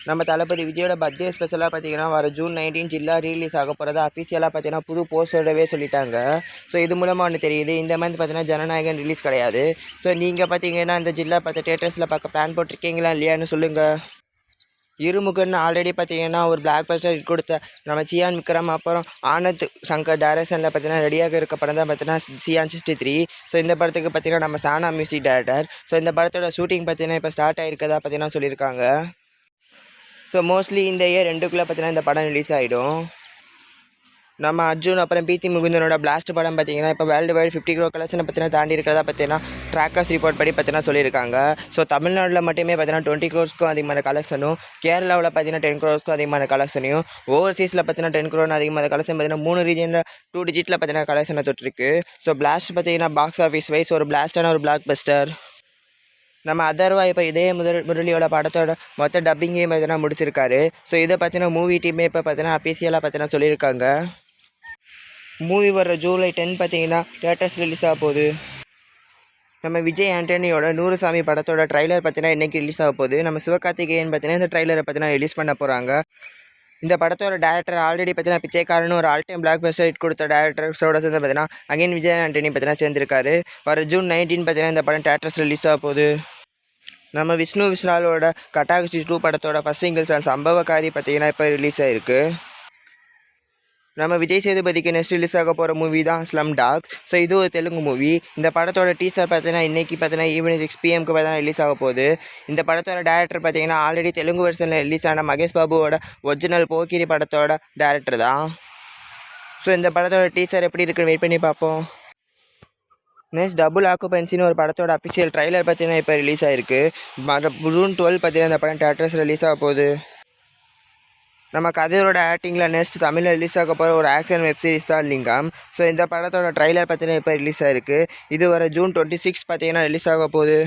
நம்ம தளபதி விஜயோட பர்த்டே ஸ்பெஷலாக பார்த்தீங்கன்னா வர ஜூன் 19 ஜில்லா ரிலீஸ் ஆக போகிறதா அஃபிஷியலாக பார்த்தீங்கன்னா புது போஸ்டரோடவே சொல்லிட்டாங்க. ஸோ இது மூலமாக ஒன்று தெரியுது, இந்த மாதிரி பார்த்தீங்கன்னா ஜனநாயகன் ரிலீஸ் கிடையாது. ஸோ நீங்கள் பார்த்தீங்கன்னா இந்த ஜில்லா பார்த்து தேட்டர்ஸில் பார்க்க பிளான் போட்டிருக்கீங்களா இல்லையான்னு சொல்லுங்கள். இருமுகன்னு ஆல்ரெடி பார்த்தீங்கன்னா ஒரு பிளாக் பஸ்டர் ஹிட் கொடுத்த நம்ம சியான் விக்ரம் அப்புறம் ஆனந்த் சங்கர் டைரக்ஷனில் பார்த்தீங்கன்னா ரெடியாக இருக்க படம் தான் பார்த்தீங்கன்னா சியான் 63. ஸோ இந்த படத்துக்கு பார்த்தீங்கன்னா நம்ம சானா மியூசிக் டைரக்டர். ஸோ இந்த படத்தோட ஷூட்டிங் பார்த்தீங்கன்னா இப்போ ஸ்டார்ட் ஆகிருக்கதா பார்த்தீங்கன்னா சொல்லியிருக்காங்க. ஸோ மோஸ்ட்லி இந்த இயர் 2க்குள்ளே பார்த்தீங்கன்னா இந்த படம் ரிலீஸ் ஆகிடும். நம்ம அர்ஜுன் அப்புறம் பீத்தி முகுந்தனோட பிளாஸ்ட் படம் பார்த்தீங்கன்னா இப்போ வேர்ல்டு வைட் 50 crore கலெக்ஷனை பார்த்தீங்கன்னா தாண்டி இருக்கிறதா பார்த்தீங்கன்னா ட்ராக்கர்ஸ் ரிப்போர்ட் படி பார்த்தீங்கன்னா சொல்லியிருக்காங்க. ஸோ தமிழ்நாட்டில் மட்டுமே பார்த்தீங்கன்னா 20 crores அதிகமான கலெக்ஷனும், கேரளாவில் பார்த்தீங்கன்னா 10 crores அதிகமான கலெக்ஷனையும், ஓவர்சீஸில் பார்த்தீங்கன்னா 10 crore அதிகமான கலெக்ஷன் பார்த்தீங்கன்னா 3 ரீஜனில் 2 digitல பார்த்தீங்கன்னா கலெக்ஷனை தொட்டிருக்கு. ஸோ பிளாஸ்ட் பார்த்தீங்கன்னா பாக்ஸ் ஆஃபீஸ் வைஸ் ஒரு பிளாஸ்டான ஒரு பிளாக் பஸ்டர். நம்ம அதர்வா இப்போ இதே முரளியோட படத்தோட மொத்த டப்பிங்கையும் பார்த்தீங்கன்னா முடிச்சிருக்காரு. ஸோ இதை பார்த்தீங்கன்னா மூவி டீமே இப்போ பார்த்தீங்கன்னா அஃபீஷியலாக பார்த்தீங்கன்னா சொல்லியிருக்காங்க. மூவி வர ஜூலை 10 பார்த்தீங்கன்னா தியேட்டர்ஸ் ரிலீஸ் ஆக போகுது. நம்ம விஜய் ஆண்டனியோட 100 சாமி படத்தோட ட்ரைலர் பார்த்தீங்கன்னா இன்றைக்கி ரிலீஸ் ஆக போகுது. நம்ம சிவகார்த்திகேயன் பார்த்தீங்கன்னா இந்த ட்ரைலரை பார்த்தீங்கன்னா ரிலீஸ் பண்ண போகிறாங்க. இந்த படத்தோட டேரக்டர் ஆல்ரெடி பார்த்தீங்கன்னா பிச்சைக்காரன் ஒரு all time black Bastar hit கொடுத்த டேரக்டர்ஸோட சேர்ந்து பார்த்தீங்கன்னா அகைன் விஜய் ஆண்டனி பார்த்தீங்கன்னா சேர்ந்துருக்காரு. வர ஜூன் 19 பார்த்தீங்கன்னா இந்த படம் தியேட்டர்ஸ் ரிலீஸ் ஆக போகுது. நம்ம விஷ்ணு விஷாலோட கட்டாகுச்சி 2 படத்தோட ஃபஸ்ட் சிங்கிள்ஸ் அண்ட் சம்பவக்காரி பார்த்தீங்கன்னா இப்போ ரிலீஸ் ஆகிருக்கு. நம்ம விஜய் சேதுபதிக்கு நெக்ஸ்ட் ரிலீஸ் ஆக போகிற மூவி தான் ஸ்லம் டாக். ஸோ இது ஒரு தெலுங்கு மூவி. இந்த படத்தோட டீசர் பார்த்தீங்கன்னா இன்றைக்கி பார்த்தீங்கன்னா ஈவினிங் 6 PM பார்த்தீங்கன்னா ரிலீஸ் ஆக போகுது. இந்த படத்தோட டேரக்டர் பார்த்தீங்கன்னா ஆல்ரெடி தெலுங்கு வெர்ஷனில் ரிலீஸ் ஆன மகேஷ் பாபுவோட ஒரிஜினல் போக்கிரி படத்தோட டேரக்டர் தான். ஸோ இந்த படத்தோட டீசர் எப்படி இருக்குன்னு வெயிட் பண்ணி பார்ப்போம். நெக்ஸ்ட் டபுள் ஆக்குபென்சின்னு ஒரு படத்தோட அஃபிஷியல் ட்ரைலர் பார்த்தீங்கன்னா இப்போ ரிலீஸ் ஆகிருக்கு. ஜூன் 12 பார்த்தீங்கன்னா இந்த படம் தியேட்டர்ஸ் ரிலீஸ் ஆக போகுது. நம்ம கதையோட ஆக்டிங்கில் நெக்ஸ்ட் தமிழில் ரிலீஸ் ஆக போகிற ஒரு ஆக்ஷன் வெப் சீரிஸ் தான் லிங்கம். ஸோ இந்த படத்தோட ட்ரைலர் பார்த்தீங்கன்னா இப்போ ரிலீஸ் ஆகிருக்கு. இது வர ஜூன் 26 பார்த்தீங்கன்னா ரிலீஸ் ஆக போகுது.